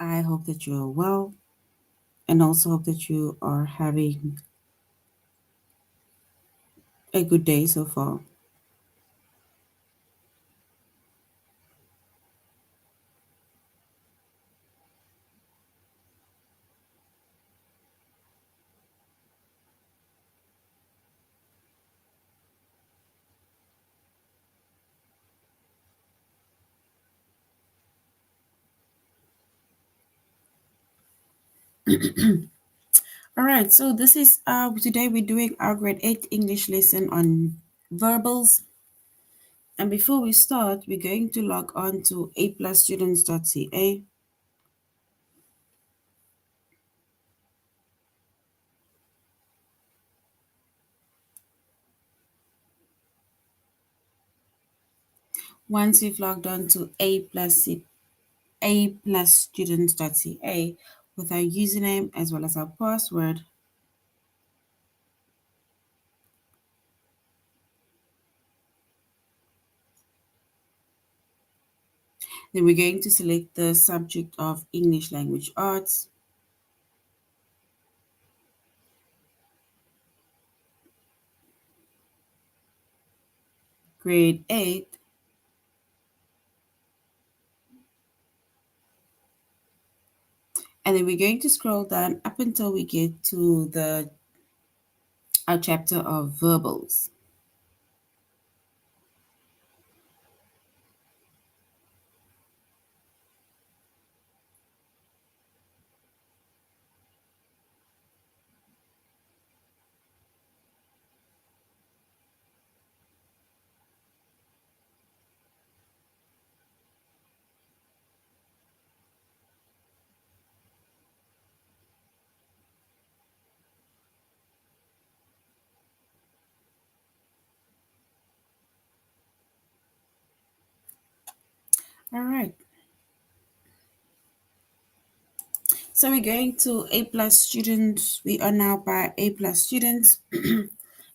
I hope that you are well and also hope that you are having a good day so far. All right, so this is today we're doing our grade 8 English lesson on verbals. And before we start, we're going to log on to aplusstudents.ca. Once you've logged on to aplusstudents.ca with our username as well as our password, then we're going to select the subject of English Language Arts. Grade 8. And then we're going to scroll down up until we get to the our chapter of verbals. All right. So we're going to A plus students. We are now by A plus students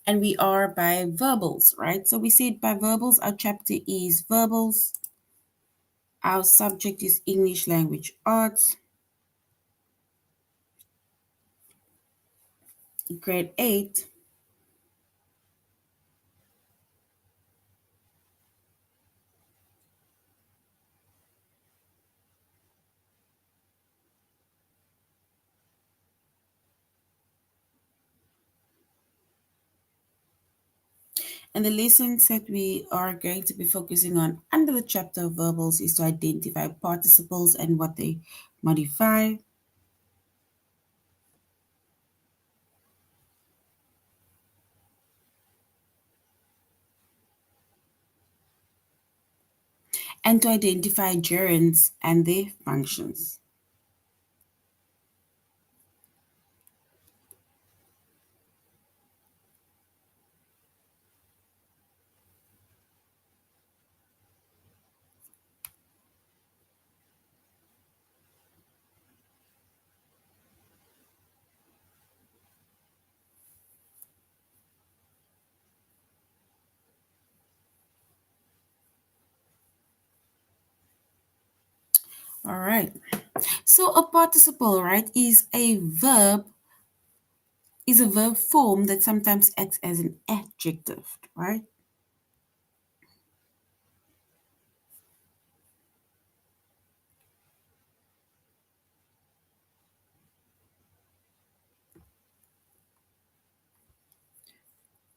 and we are by verbals, right? So we said by verbals, our chapter is verbals. Our subject is English language arts, grade 8. And the lessons that we are going to be focusing on under the chapter of verbals is to identify participles and what they modify, and to identify gerunds and their functions. All right. So a participle, right, is a verb form that sometimes acts as an adjective, right?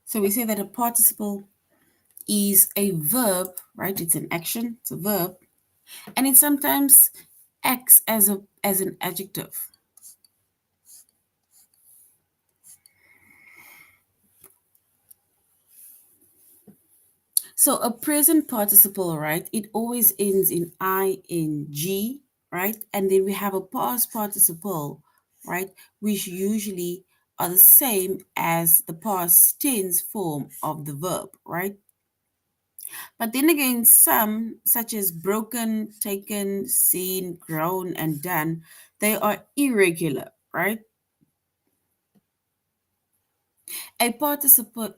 So we say that a participle is a verb, right? It's an action, it's a verb, and it sometimes acts as an adjective. So a present participle, right? It always ends in ing, right? And then we have a past participle, right? Which usually are the same as the past tense form of the verb, right? But then again, some, such as broken, taken, seen, grown, and done, they are irregular, right? A participle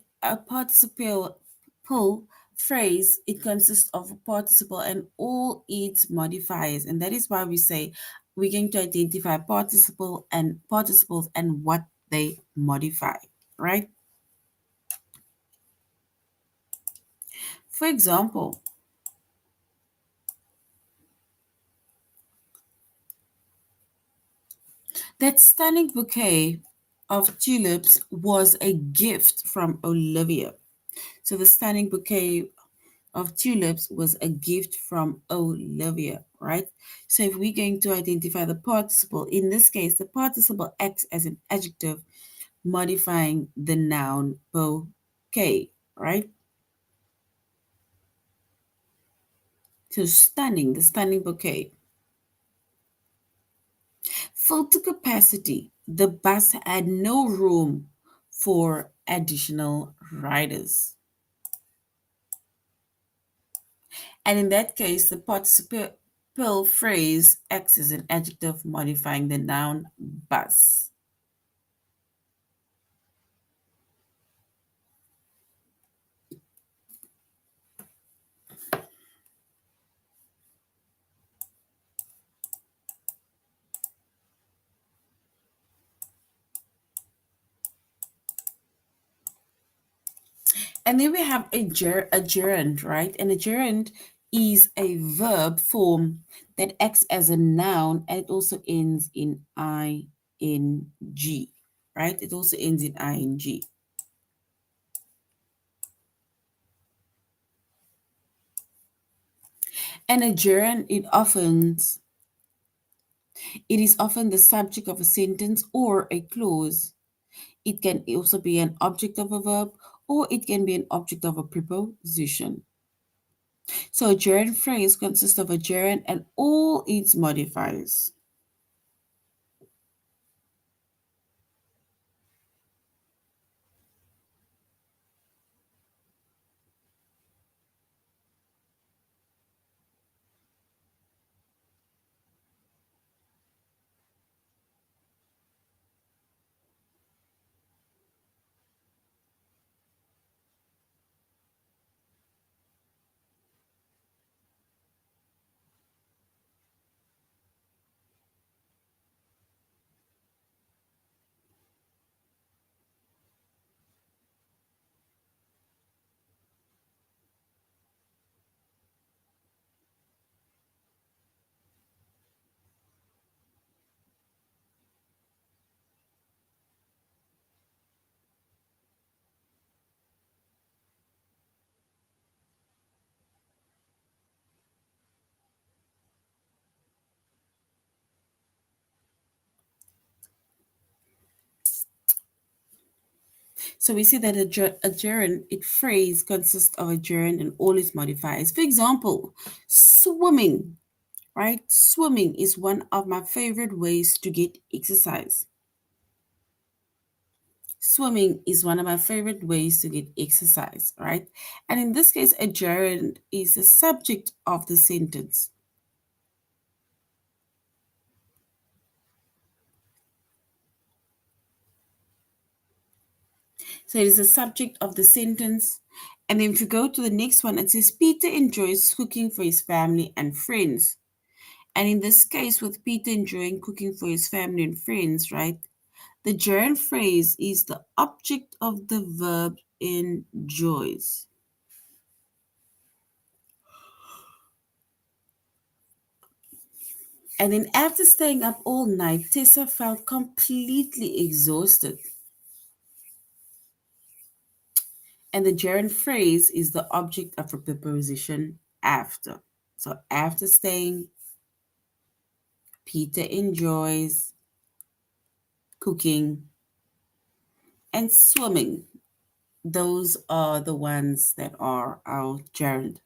phrase, it consists of a participle and all its modifiers. And that is why we say we're going to identify participle and participles and what they modify, right? For example, that stunning bouquet of tulips was a gift from Olivia. So the stunning bouquet of tulips was a gift from Olivia, right? So if we're going to identify the participle, in this case, the participle acts as an adjective modifying the noun bouquet, right? So stunning, the stunning bouquet. Full to capacity, the bus had no room for additional riders. And in that case, the participle phrase acts as an adjective modifying the noun bus. And then we have a gerund, right? And a gerund is a verb form that acts as a noun and it also ends in ing, right? It also ends in ing. And a gerund, it is often the subject of a sentence or a clause. It can also be an object of a verb or it can be an object of a preposition. So a gerund phrase consists of a gerund and all its modifiers. So we see that a gerund, it phrase consists of a gerund and all its modifiers. For example, swimming, right? Swimming is one of my favorite ways to get exercise. Swimming is one of my favorite ways to get exercise, right? And in this case, a gerund is the subject of the sentence. So it is the subject of the sentence. And then if you go to the next one, it says Peter enjoys cooking for his family and friends. And in this case, with Peter enjoying cooking for his family and friends, right? The gerund phrase is the object of the verb enjoys. And then after staying up all night, Tessa felt completely exhausted. And the gerund phrase is the object of a preposition after. So after staying, Peter enjoys cooking and swimming. Those are the ones that are our gerund.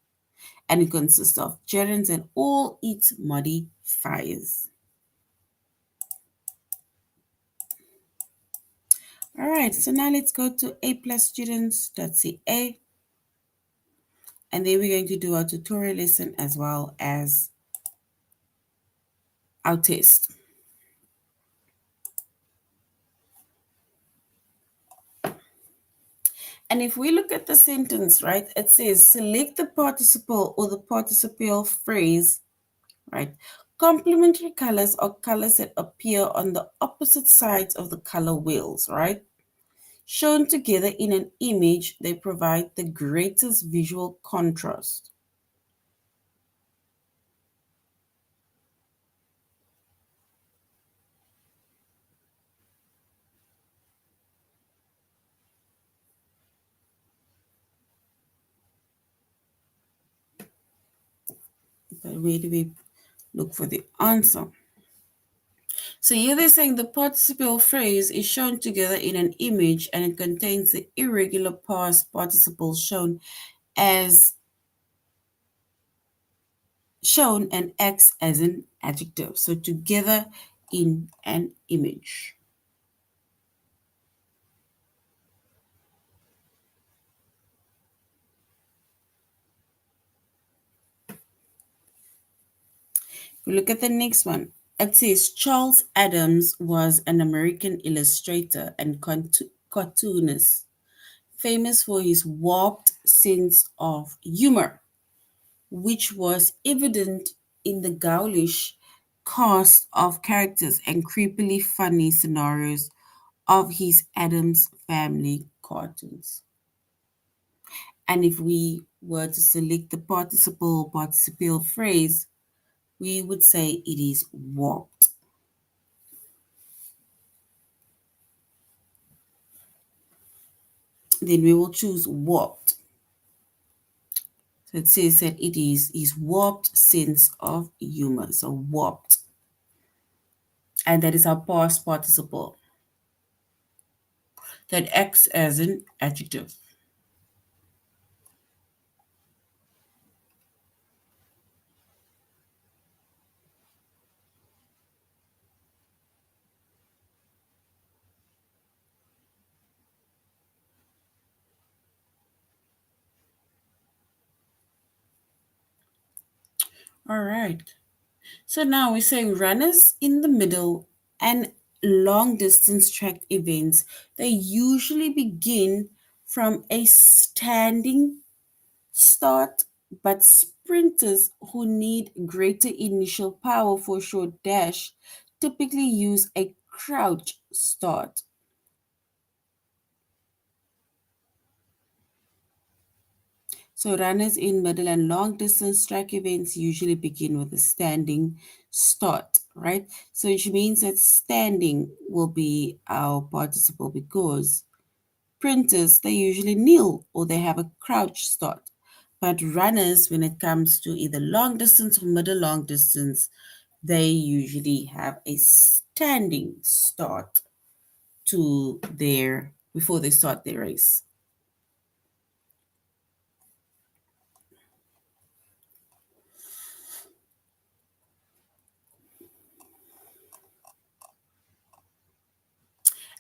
And it consists of gerunds and all its modifiers. All right, so now let's go to aplusstudents.ca and then we're going to do our tutorial lesson as well as our test. And if we look at the sentence, right, it says select the participle or the participial phrase, right? Complementary colors are colors that appear on the opposite sides of the color wheels, right? Shown together in an image, they provide the greatest visual contrast. But where do we look for the answer? So here they're saying the participial phrase is shown together in an image and it contains the irregular past participle as shown and acts as an adjective. So together in an image. We look at the next one. It says Charles Adams was an American illustrator and cartoonist, famous for his warped sense of humor, which was evident in the ghoulish cast of characters and creepily funny scenarios of his Adams Family cartoons. And if we were to select the participle participial phrase, we would say it is warped. Then we will choose warped. So it says that it is his warped sense of humor. So warped. And that is our past participle that acts as an adjective. All right. So now we're saying runners in the middle and long distance track events, they usually begin from a standing start, but sprinters who need greater initial power for a short dash typically use a crouch start. So runners in middle and long distance track events usually begin with a standing start, right? So which means that standing will be our participle because sprinters, they usually kneel or they have a crouch start. But runners, when it comes to either long distance or middle long distance, they usually have a standing start to their before they start their race.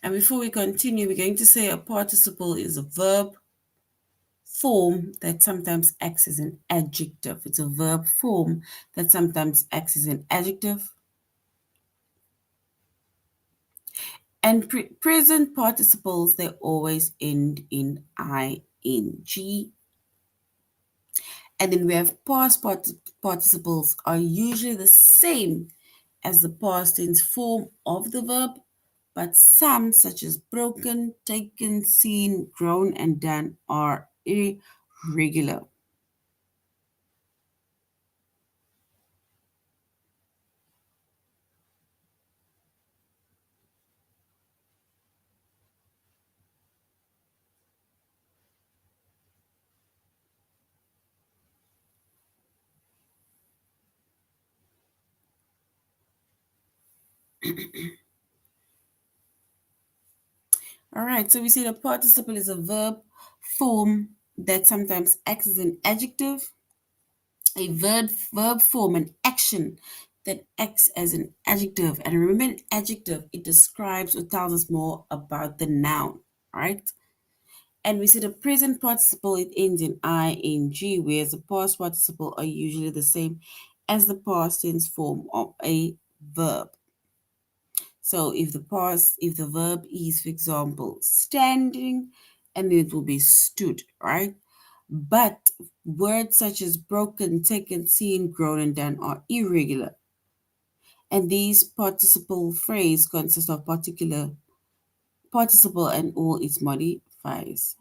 And before we continue, we're going to say a participle is a verb form that sometimes acts as an adjective. It's a verb form that sometimes acts as an adjective. And present participles, they always end in ing. And then we have past participles are usually the same as the past tense form of the verb, but some, such as broken, taken, seen, grown, and done, are irregular. All right, so we see the participle is a verb form that sometimes acts as an adjective, a verb form, an action that acts as an adjective. And remember, an adjective, it describes or tells us more about the noun, right? And we see the present participle, it ends in ing, whereas the past participle are usually the same as the past tense form of a verb. So if the verb is, for example, standing, and then it will be stood, right? But words such as broken, taken, seen, grown, and done are irregular. And these participle phrase consist of particular participle and all its modifiers.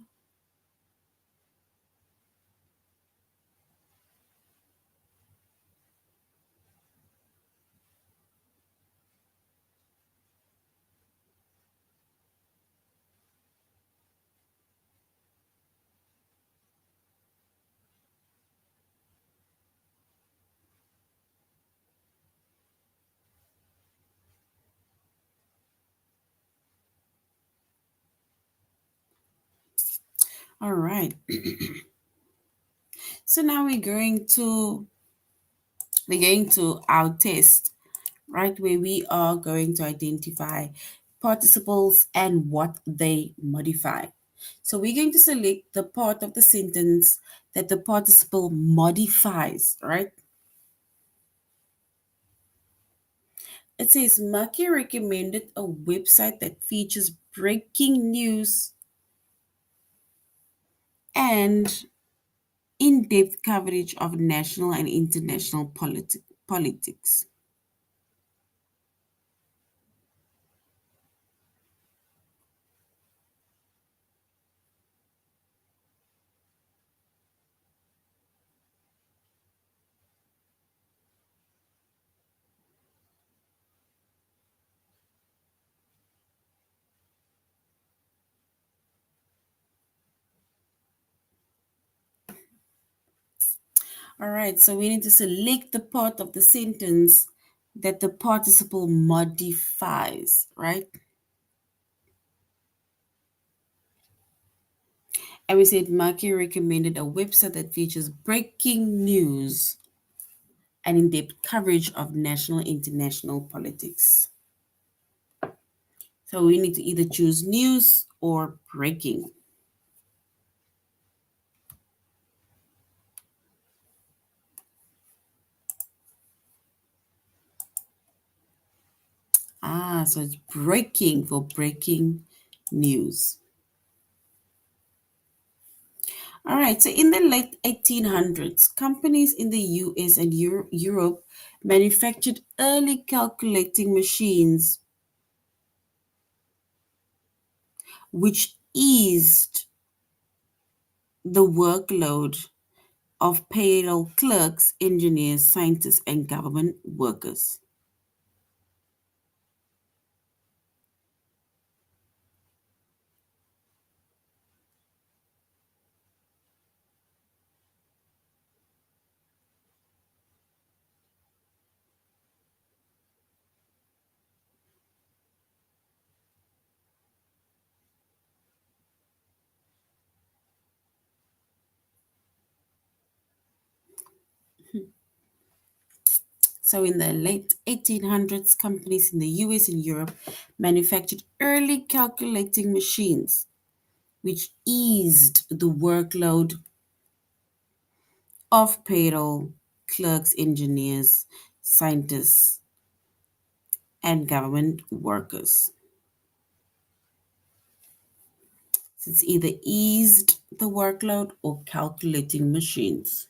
All right. So now we're going to our test, right? Where we are going to identify participles and what they modify. So we're going to select the part of the sentence that the participle modifies, right? It says Maki recommended a website that features breaking news and in-depth coverage of national and international politics. All right, so we need to select the part of the sentence that the participle modifies, right? And we said Maki recommended a website that features breaking news and in-depth coverage of national and international politics. So we need to either choose news or breaking. So it's breaking for breaking news. All right, so in the late 1800s, companies in the US and Europe manufactured early calculating machines which eased the workload of payroll clerks, engineers, scientists, and government workers. So, in the late 1800s, companies in the US and Europe manufactured early calculating machines, which eased the workload of payroll clerks, engineers, scientists, and government workers. So it's either eased the workload or calculating machines.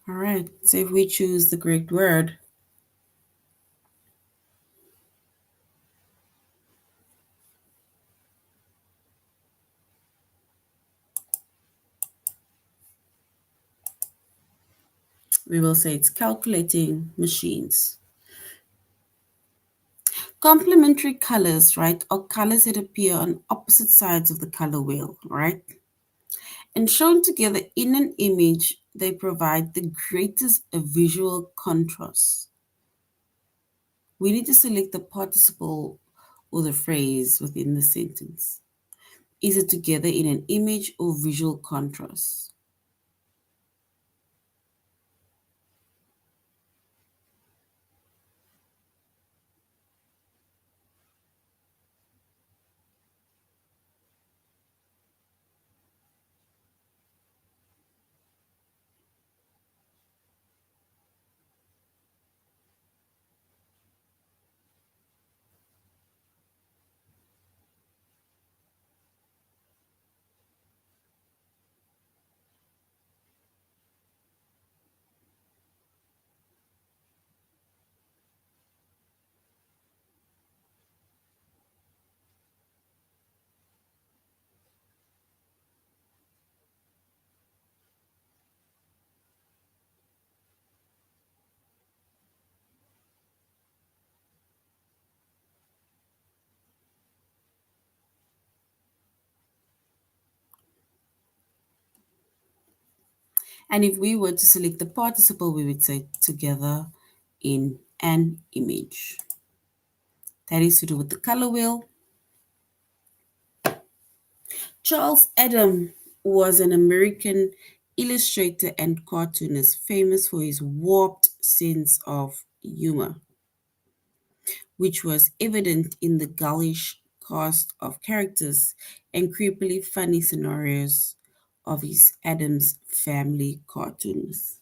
All right, so if we choose the correct word, we will say it's calculating machines. Complementary colors, right, are colors that appear on opposite sides of the color wheel, right? And shown together in an image, they provide the greatest visual contrast. we need to select the participle or the phrase within the sentence. Is it together in an image or visual contrast? And if we were to select the participle, we would say together in an image. That is to do with the color wheel. Charles Adam was an American illustrator and cartoonist famous for his warped sense of humor, which was evident in the gullish cast of characters and creepily funny scenarios of his Addams Family cartoons.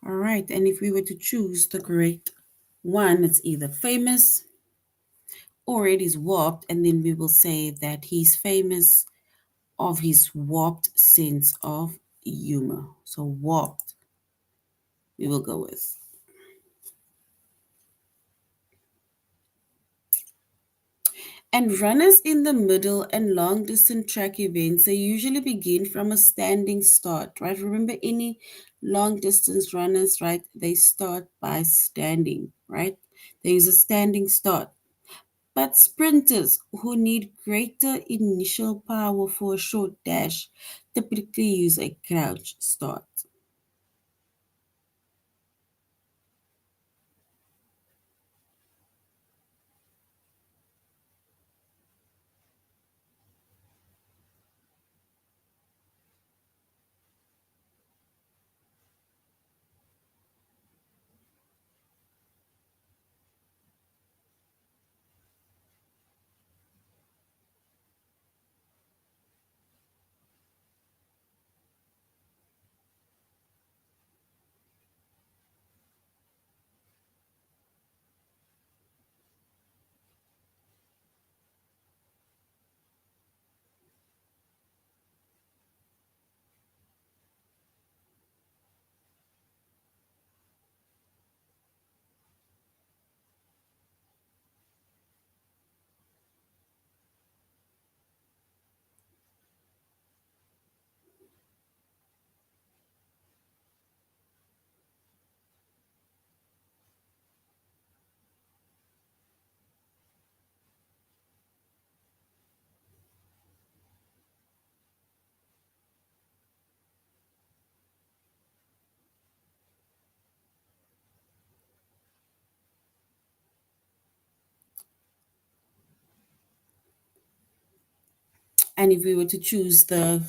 All right, and if we were to choose the correct one, it's either famous or it is warped, and then we will say that he's famous of his warped sense of humor. So warped, we will go with. And runners in the middle and long distance track events, they usually begin from a standing start, right? Remember, any long distance runners, right? They start by standing, right? There is a standing start. But sprinters who need greater initial power for a short dash typically use a crouch start. And if we were to choose the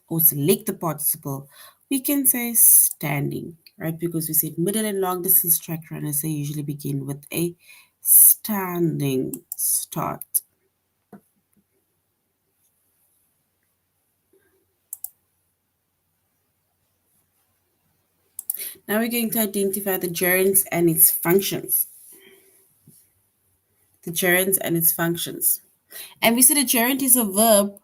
or select the participle, we can say standing, right? Because we said middle and long distance track runners, they usually begin with a standing start. Now we're going to identify the gerunds and its functions. The gerunds and its functions. And we said a gerund is a verb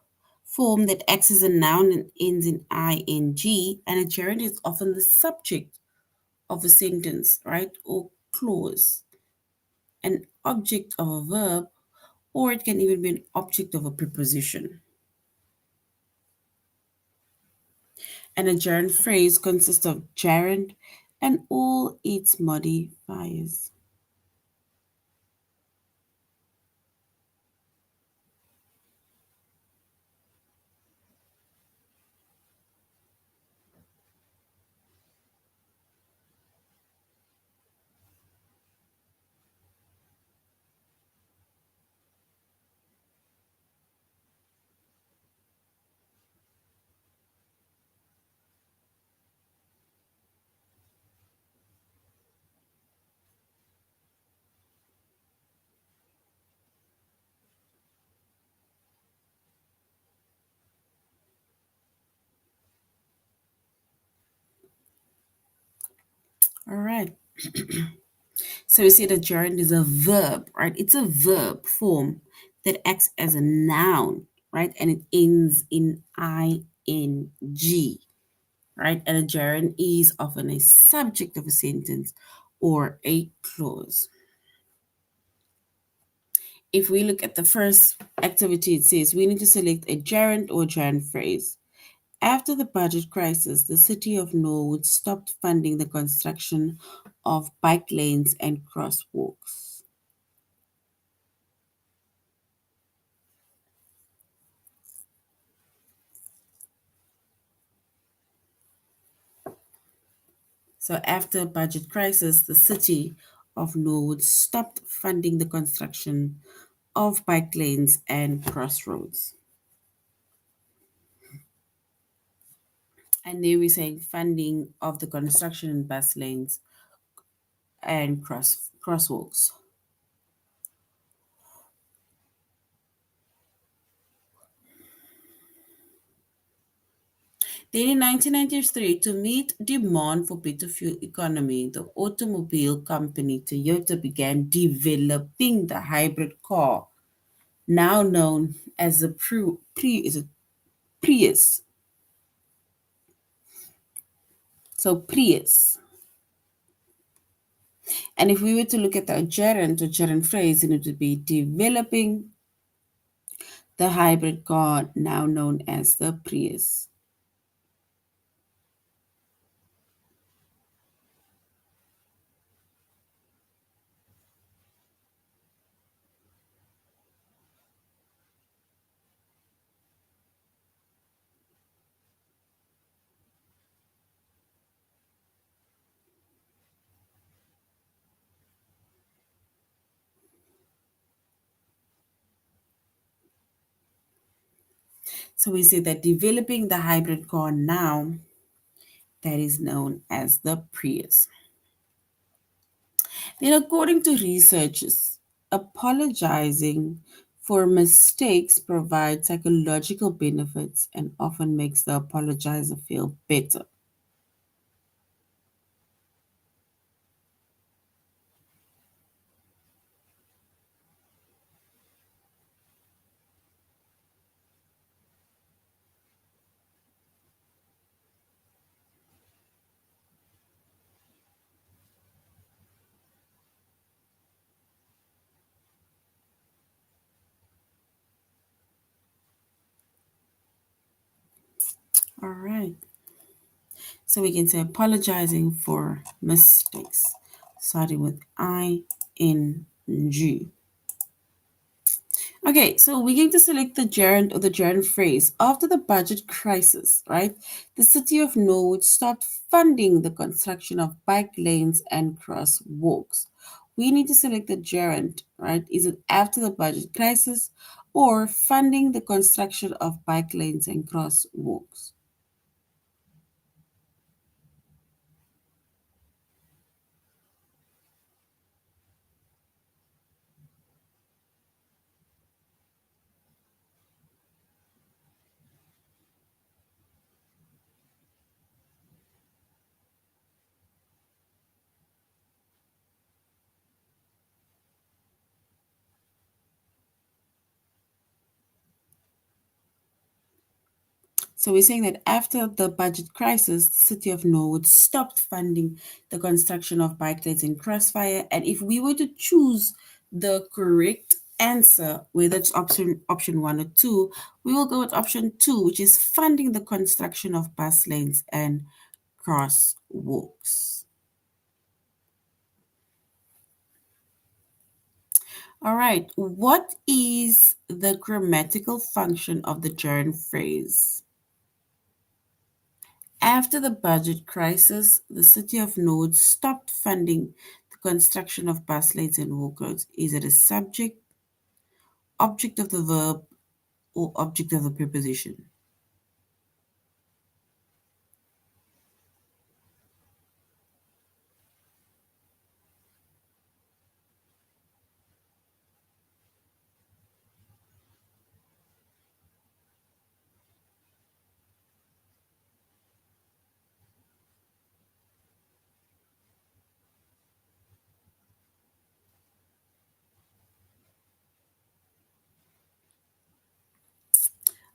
form that acts as a noun and ends in ing, and a gerund is often the subject of a sentence, right? Or clause, an object of a verb, or it can even be an object of a preposition. And a gerund phrase consists of gerund and all its modifiers. All right. So we see the gerund is a verb, right? It's a verb form that acts as a noun, right? And it ends in ing, right? And a gerund is often a subject of a sentence or a clause. If we look at the first activity, it says we need to select a gerund or gerund phrase. After the budget crisis, the city of Norwood stopped funding the construction of bike lanes and crosswalks. So after budget crisis, the city of Norwood stopped funding the construction of bike lanes and crossroads. And there we're saying funding of the construction and bus lanes and crosswalks. Then in 1993, to meet demand for better fuel economy, the automobile company Toyota began developing the hybrid car, now known as the is it Prius. So Prius. And if we were to look at the gerund or gerund phrase, then it would be developing the hybrid car, now known as the Prius. So we say that developing the hybrid car now, that is known as the Prius. Then, according to researchers, apologizing for mistakes provides psychological benefits and often makes the apologizer feel better. All right. So we can say apologizing for mistakes, starting with ing. Okay, so we're going to select the gerund or the gerund phrase. After the budget crisis, right, the city of Norwood stopped funding the construction of bike lanes and crosswalks. We need to select the gerund, right? Is it after the budget crisis or funding the construction of bike lanes and crosswalks? So we're saying that after the budget crisis, the city of Norwood stopped funding the construction of bike lanes in Crossfire. And if we were to choose the correct answer, whether it's option one or two, we will go with option two, which is funding the construction of bus lanes and crosswalks. All right, what is the grammatical function of the gerund phrase? After the budget crisis, the city of Nord stopped funding the construction of bus lanes and walk roads. Is it a subject, object of the verb, or object of the preposition?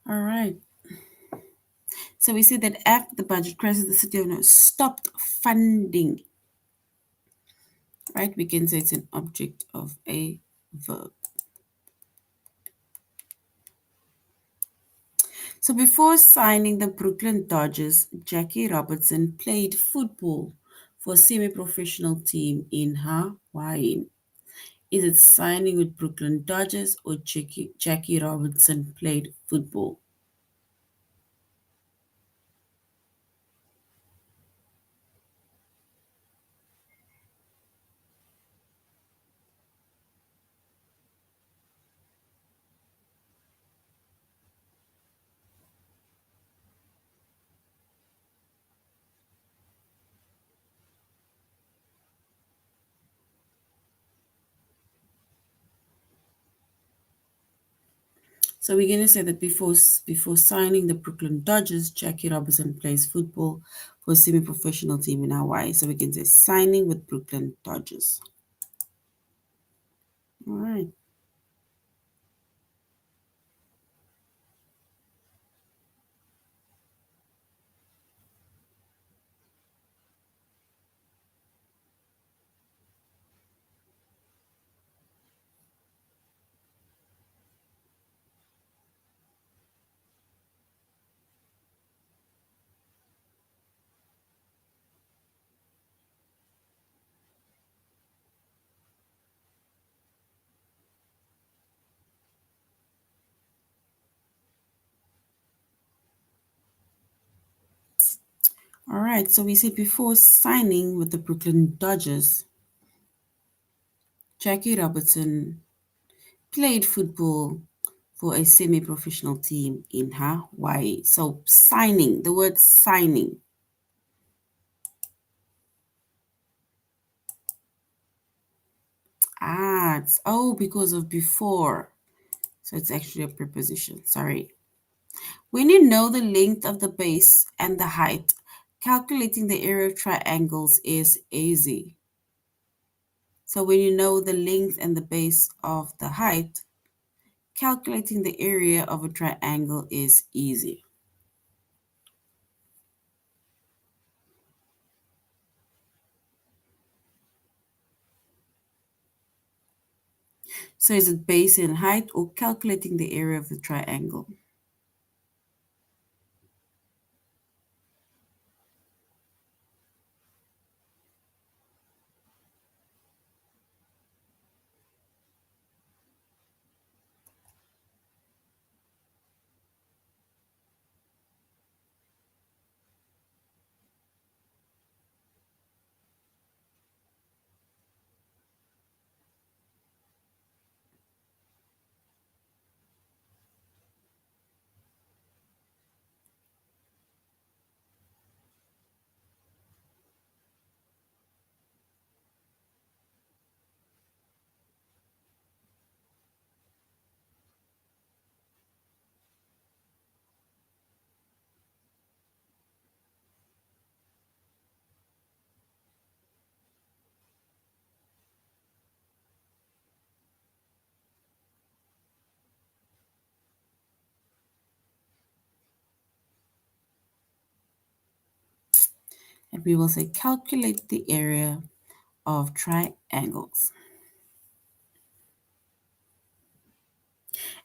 All right. So we see that after the budget crisis, the city of Nord stopped funding, right? We can say it's an object of a verb. So before signing the Brooklyn Dodgers, Jackie Robertson played football for a semi-professional team in Hawaii. Is it signing with Brooklyn Dodgers or Jackie Robinson played football? So we're going to say that before signing the Brooklyn Dodgers, Jackie Robinson plays football for a semi-professional team in Hawaii. So we can say signing with Brooklyn Dodgers. All right. All right. So we said before signing with the Brooklyn Dodgers, Jackie Robinson played football for a semi-professional team in Hawaii. So signing, the word signing. It's because of before. So it's actually a preposition. Sorry. When you know the length of the base and the height, calculating the area of triangles is easy. So when you know the length and the base of the height, calculating the area of a triangle is easy. So is it base and height or calculating the area of the triangle? And we will say calculate the area of triangles.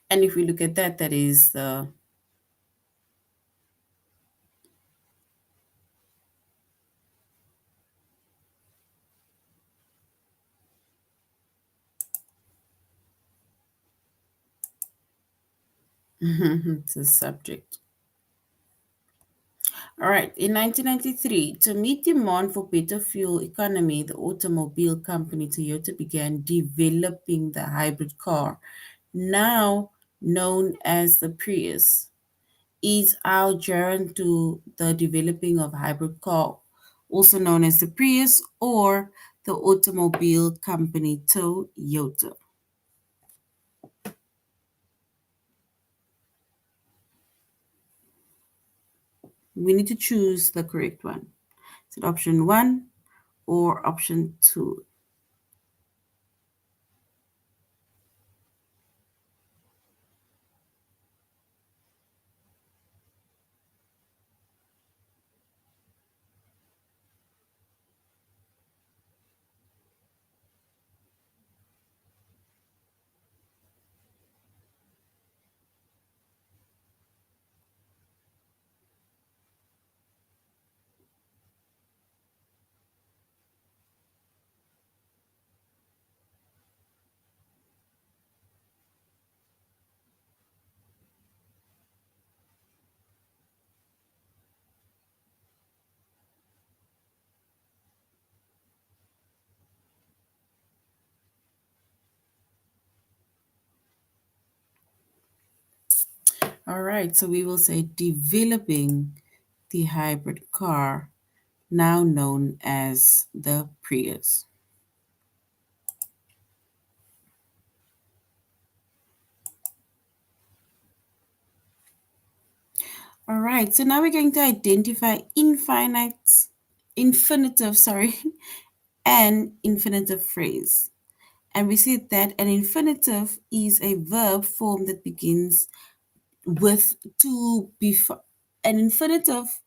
And if we look at that, that is the the subject. All right. In 1993, to meet demand for better fuel economy, the automobile company Toyota began developing the hybrid car, now known as the Prius. Is our journey to the developing of hybrid car, also known as the Prius or the automobile company Toyota. We need to choose the correct one. Is it option one or option two? All right, so we will say developing the hybrid car, now known as the Prius. All right, so now we're going to identify infinitive, sorry, and infinitive phrase. And we see that an infinitive is a verb form that begins with to before. An infinitive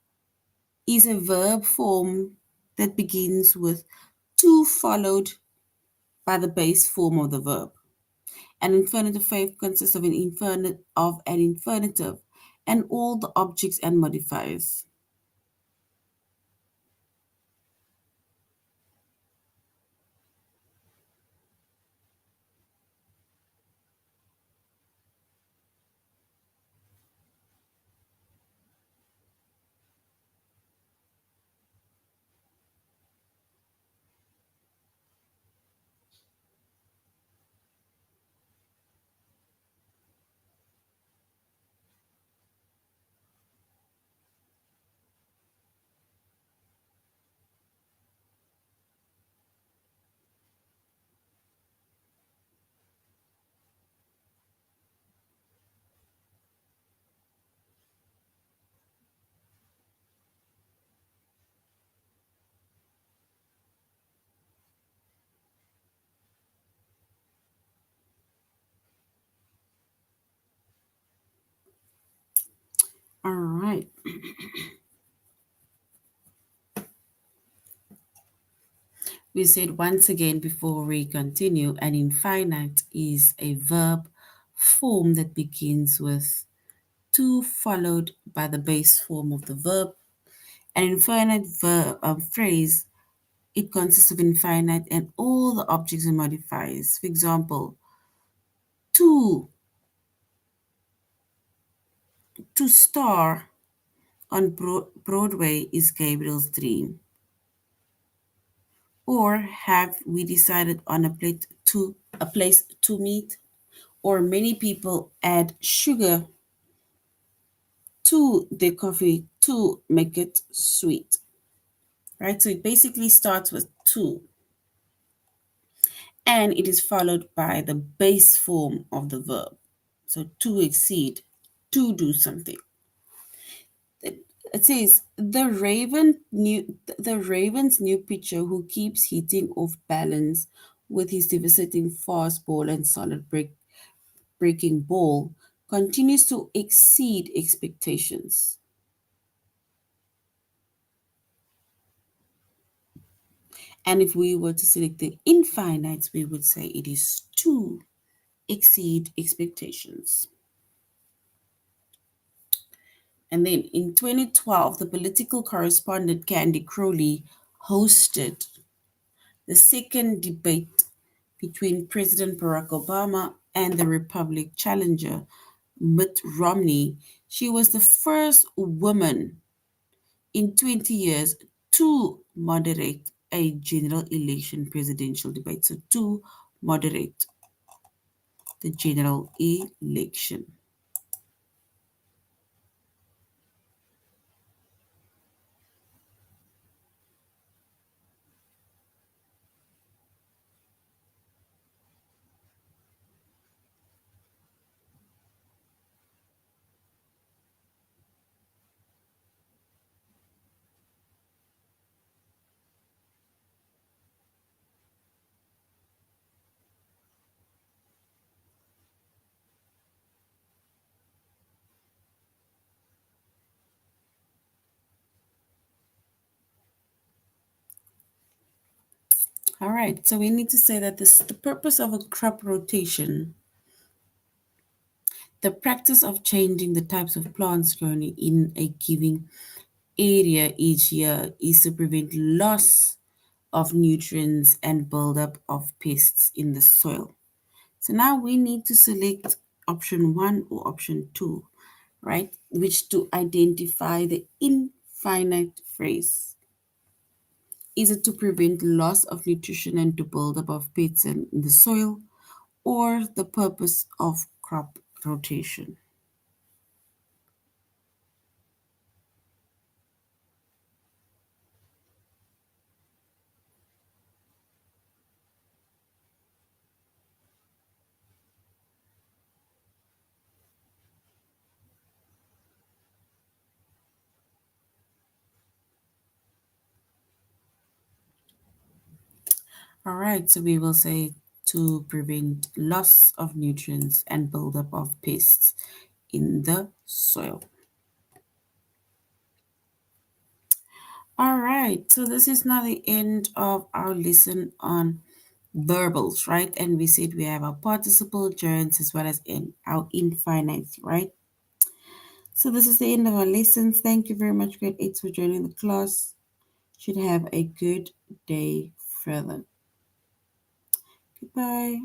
is a verb form that begins with to followed by the base form of the verb. An infinitive phrase consists of an infinitive and all the objects and modifiers. All right. We said once again before we continue, an infinite is a verb form that begins with to followed by the base form of the verb. An infinite phrase, it consists of infinite and all the objects and modifiers. For example, to to star on Broadway is Gabriel's dream. Or have we decided on a place to meet? Or many people add sugar to their coffee to make it sweet. Right? So it basically starts with to and it is followed by the base form of the verb. So to exceed, to do something. It says the Raven's new pitcher who keeps hitting off balance with his devastating fastball and solid breaking ball continues to exceed expectations. And if we were to select the infinites, we would say it is two. exceed expectations. And then in 2012, the political correspondent Candy Crowley hosted the second debate between President Barack Obama and the Republican challenger Mitt Romney. She was the first woman in 20 years to moderate a general election presidential debate. So, to moderate the general election. All right, so we need to say that the purpose of a crop rotation, the practice of changing the types of plants grown in a given area each year, is to prevent loss of nutrients and buildup of pests in the soil. So now we need to select option one or option two, right? Which to identify the infinite phrase. Is it to prevent loss of nutrition and to build up of pests in the soil, or the purpose of crop rotation? All right, so we will say to prevent loss of nutrients and buildup of pests in the soil. All right, so this is now the end of our lesson on verbals, right? And we said we have our participle, gerunds, as well as in our infinites, right? So this is the end of our lessons. Thank you very much, grade 8, for joining the class. Should have a good day further. Goodbye.